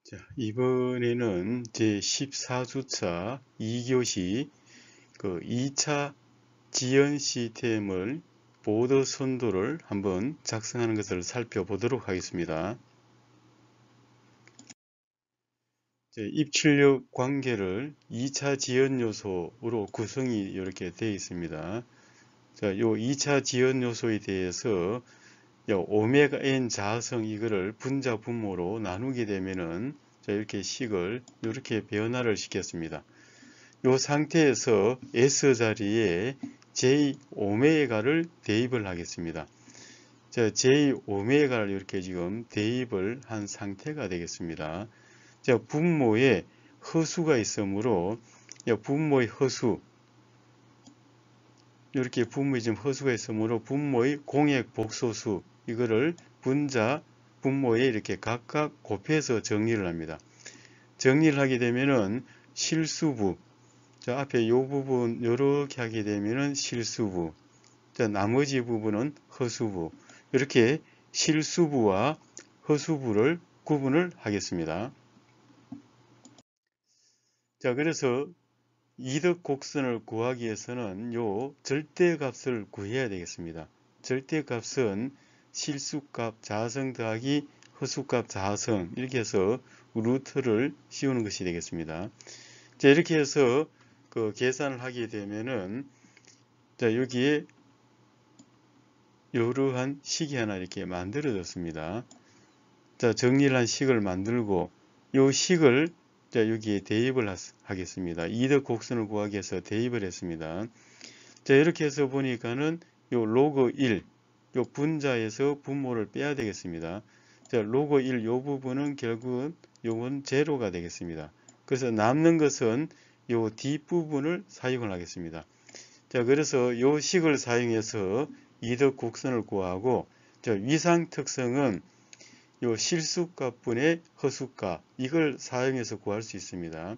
자, 이번에는 제 14주차 2교시 2차 지연 시스템을 보드 선도를 한번 작성하는 것을 살펴보도록 하겠습니다. 입출력 관계를 2차 지연 요소로 구성이 이렇게 되어 있습니다. 자, 요 2차 지연 요소에 대해서 오메가 n 자성 이거를 분자 분모로 나누게 되면은 이렇게 식을 이렇게 변화를 시켰습니다. 이 상태에서 S 자리에 J 오메가를 대입을 하겠습니다. 자, J 오메가를 이렇게 지금 대입을 한 상태가 되겠습니다. 자, 분모에 허수가 있으므로 분모의 허수 이렇게 분모에 지금 허수가 있으므로 분모의 공액 복소수 이거를 분자 분모에 이렇게 각각 곱해서 정리를 합니다. 정리를 하게 되면은 실수부, 자, 앞에 요 부분 이렇게 하게 되면은 실수부, 자, 나머지 부분은 허수부, 이렇게 실수부와 허수부를 구분을 하겠습니다. 자, 그래서 이득 곡선을 구하기 위해서는 요 절대값을 구해야 되겠습니다. 절대값은 실수값 자성 더하기 허수값 자성 이렇게 해서 루트를 씌우는 것이 되겠습니다. 자, 이렇게 해서 계산을 하게 되면은 자, 여기에 이러한 식이 하나 이렇게 만들어졌습니다. 자, 정리를 한 식을 만들고 이 식을 자, 여기에 대입을 하겠습니다. 이득 곡선을 구하기 위해서 대입을 했습니다. 자, 이렇게 해서 보니까는 요 로그 1, 요 분자에서 분모를 빼야 되겠습니다. 자, 로그 1, 요 부분은 결국은 요건 제로가 되겠습니다. 그래서 남는 것은 요 뒷부분을 사용을 하겠습니다. 자, 그래서 요 식을 사용해서 이득 곡선을 구하고, 자, 위상 특성은 요 실수값분의 허수값 이걸 사용해서 구할 수 있습니다.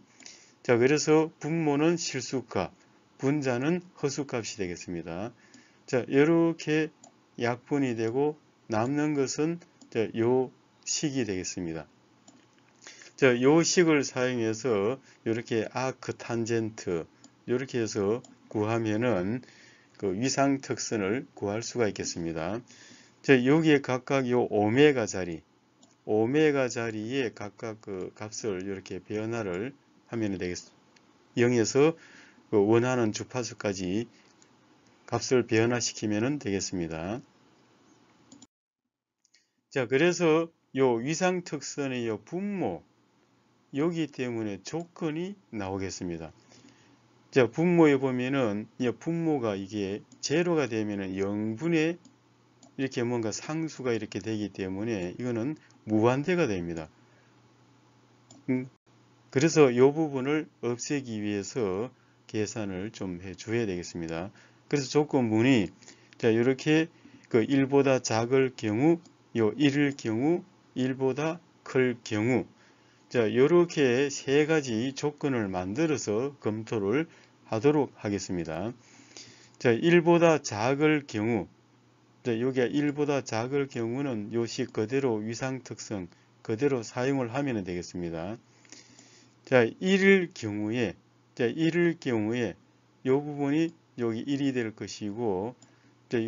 자, 그래서 분모는 실수값, 분자는 허수값이 되겠습니다. 자, 이렇게 약분이 되고 남는 것은 자, 요 식이 되겠습니다. 자, 요 식을 사용해서 이렇게 아크 탄젠트 이렇게 해서 구하면은 위상 특선을 구할 수가 있겠습니다. 자, 여기에 각각 요 오메가 자리에 각각 값을 이렇게 변화를 하면 되겠습니다. 0에서 원하는 주파수까지 값을 변화시키면 되겠습니다. 자, 그래서 요 위상 특선의 요 분모 여기 때문에 조건이 나오겠습니다. 자, 분모에 보면은 이 분모가 이게 제로가 되면은 0분의 이렇게 뭔가 상수가 이렇게 되기 때문에 이거는 무한대가 됩니다. 그래서 이 부분을 없애기 위해서 계산을 좀 해줘야 되겠습니다. 그래서 조건문이 자, 이렇게 1보다 작을 경우, 요 1일 경우, 1보다 클 경우, 자, 이렇게 세 가지 조건을 만들어서 검토를 하도록 하겠습니다. 자, 1보다 작을 경우, 자, 여기가 1보다 작을 경우는 요식 그대로 위상 특성 그대로 사용을 하면 되겠습니다. 자, 1일 경우에, 자, 1일 경우에 이 부분이 여기 1이 될 것이고, 자,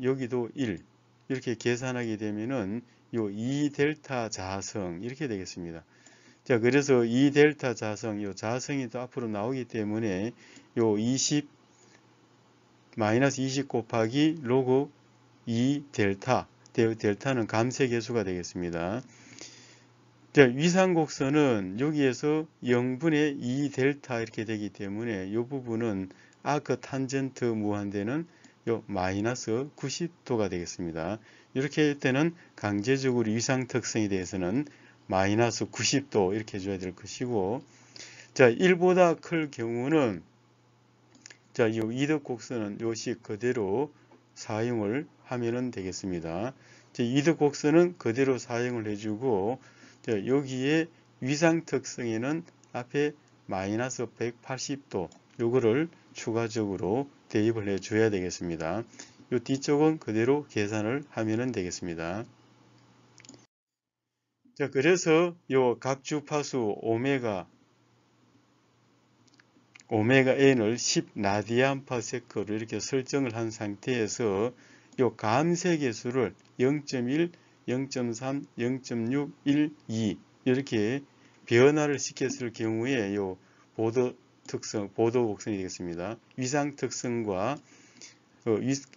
여기도 1. 이렇게 계산하게 되면은 요 2델타 자성 이렇게 되겠습니다. 자, 그래서 2델타 자성, 요 자성이 또 앞으로 나오기 때문에 요 20 마이너스 20 곱하기 로그 2델타, 델타는 감쇄계수가 되겠습니다. 자, 위상곡선은 여기에서 0분의 2델타 이렇게 되기 때문에 이 부분은 아크 탄젠트 무한대는 요 마이너스 90도가 되겠습니다. 이렇게 할 때는 강제적으로 위상 특성에 대해서는 마이너스 90도 이렇게 해줘야 될 것이고, 자, 1보다 클 경우는 자, 이 이득 곡선은 요식 그대로 사용을 하면 되겠습니다. 자, 이득 곡선은 그대로 사용을 해주고, 자, 여기에 위상 특성에는 앞에 마이너스 180도 요거를 추가적으로 대입을 해줘야 되겠습니다. 요 뒤쪽은 그대로 계산을 하면 되겠습니다. 자, 그래서 요 각 주파수 오메가 n을 10 라디안/세컨로 이렇게 설정을 한 상태에서 요 감쇄 개수를 0.1, 0.3, 0.6, 1, 2 이렇게 변화를 시켰을 경우에 요 보도 곡선이 되겠습니다. 위상 특성과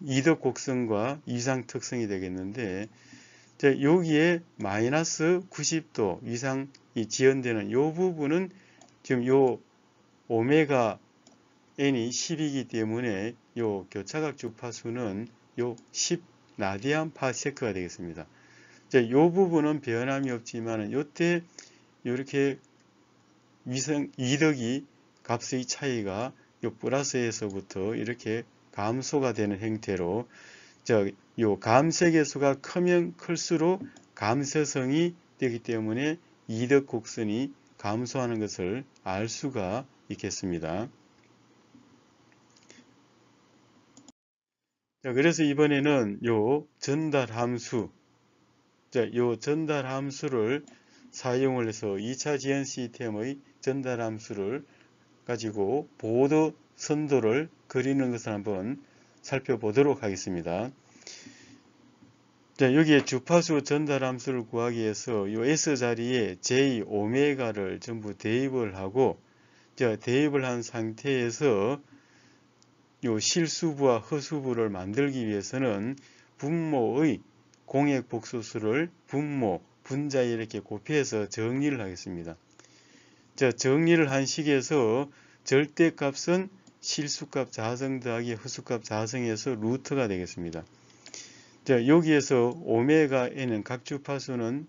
이덕 곡선과 위상 특성이 되겠는데, 자, 여기에 마이너스 90도 위상이 지연되는 요 부분은 지금 요 오메가 n이 10이기 때문에 요 교차각 주파수는 요 10 라디안 파 세크가 되겠습니다. 자, 요 부분은 변함이 없지만 요때 이렇게 위성 이덕이 값의 차이가 요 플러스에서부터 이렇게 감소가 되는 형태로, 요 감쇄 개수가 크면 클수록 감쇄성이 되기 때문에 이덕 곡선이 감소하는 것을 알 수가 있겠습니다. 자, 그래서 이번에는 요 전달 함수, 요 전달 함수를 사용을 해서 2차 지연 시스템의 전달 함수를 가지고 보도 선도를 그리는 것을 한번 살펴보도록 하겠습니다. 자, 여기에 주파수 전달 함수를 구하기 위해서 요 S 자리에 J 오메가를 전부 대입을 하고, 대입을 한 상태에서 요 실수부와 허수부를 만들기 위해서는 분모의 공액 복소수를 분자에 이렇게 곱해서 정리를 하겠습니다. 자, 정리를 한 식에서 절대값은 실수값 자성 더하기 허수값 자성에서 루트가 되겠습니다. 자, 여기에서 오메가 n은 각 주파수는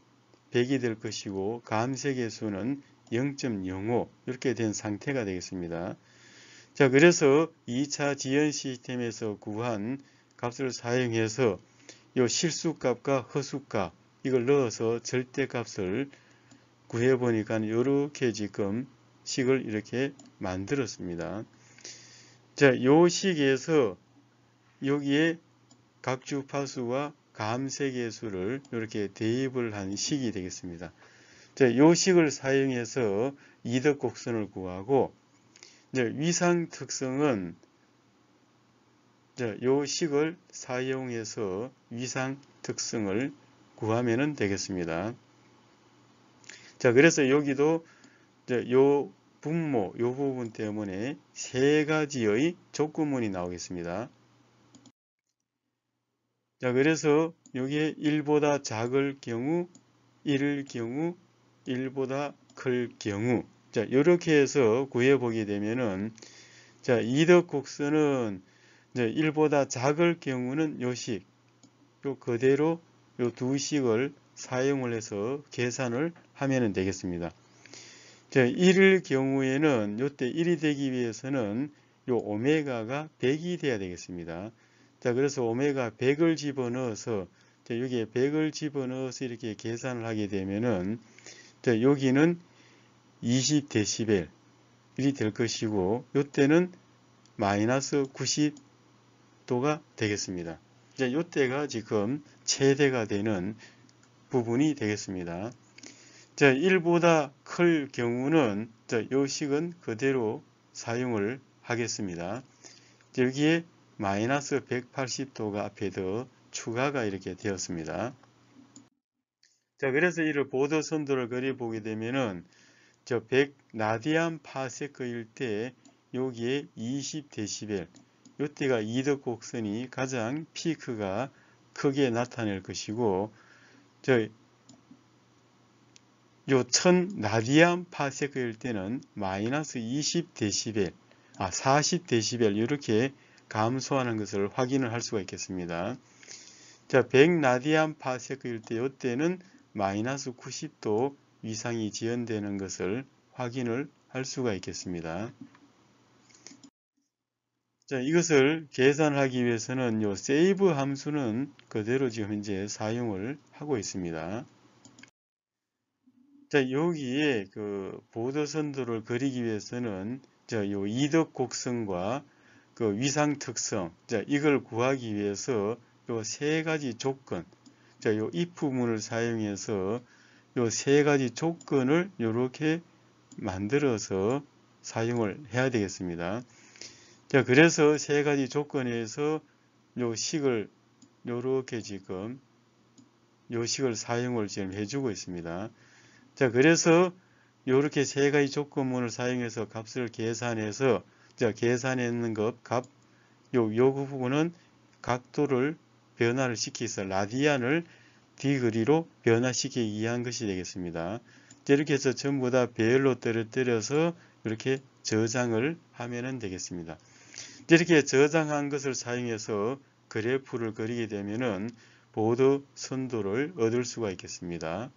100이 될 것이고 감쇄 개수는 0.05 이렇게 된 상태가 되겠습니다. 자, 그래서 2차 지연 시스템에서 구한 값을 사용해서 이 실수값과 허수값 이걸 넣어서 절대값을 구해보니까 이렇게 지금 식을 이렇게 만들었습니다. 자, 이 식에서 여기에 각 주파수와 감쇄 개수를 이렇게 대입을 한 식이 되겠습니다. 자, 이 식을 사용해서 이덕 곡선을 구하고, 위상 특성은 이 식을 사용해서 위상 특성을 구하면 되겠습니다. 자, 그래서 여기도 요 분모 요 부분 때문에 세 가지의 조건문이 나오겠습니다. 자, 그래서 여기에 1보다 작을 경우, 1일 경우, 1보다 클 경우, 자, 이렇게 해서 구해보게 되면은, 자, 이덕 곡선은 1보다 작을 경우는 요 식, 요 그대로 요 두 식을 사용을 해서 계산을 하면 되겠습니다. 자, 1일 경우에는 요때 1이 되기 위해서는 요 오메가가 100이 돼야 되겠습니다. 자, 그래서 오메가 100을 집어넣어서, 자, 여기에 100을 집어넣어서 이렇게 계산을 하게 되면은, 자, 여기는 20데시벨이 될 것이고, 요때는 마이너스 90도가 되겠습니다. 자, 요때가 지금 최대가 되는 부분이 되겠습니다. 자, 1보다 클 경우는, 요 식은 그대로 사용을 하겠습니다. 여기에 마이너스 180도가 앞에 더 추가가 이렇게 되었습니다. 자, 그래서 이를 보도 선도를 그려보게 되면은, 100 라디안 파세크일 때 여기에 20데시벨, 요때가 이덕 곡선이 가장 피크가 크게 나타낼 것이고, 요 1000 라디안 파세크일 때는 마이너스 20데시벨, 40데시벨 이렇게 감소하는 것을 확인을 할 수가 있겠습니다. 자, 100 라디안 파세크일 때 이때는 마이너스 90도 위상이 지연되는 것을 확인을 할 수가 있겠습니다. 자, 이것을 계산하기 위해서는 요 세이브 함수는 그대로 지금 현재 사용을 하고 있습니다. 자, 여기에 그 보도 선도를 그리기 위해서는 요 이덕 곡선과 그 위상 특성, 자, 이걸 구하기 위해서 요 세 가지 조건, 요 if문을 사용해서 요 세 가지 조건을 이렇게 만들어서 사용을 해야 되겠습니다. 자, 그래서 세 가지 조건에서 요 식을 요렇게 지금 요 식을 사용을 지금 해주고 있습니다. 자, 그래서 요렇게 세 가지 조건문을 사용해서 값을 계산해서 자, 계산했는 것 값, 요 부분은 각도를 변화를 시켜서 라디안을 디그리로 변화시키기 위한 것이 되겠습니다. 이렇게 해서 전부 다 배열로 떨어뜨려서 이렇게 저장을 하면 되겠습니다. 이렇게 저장한 것을 사용해서 그래프를 그리게 되면은 보드 선도를 얻을 수가 있겠습니다.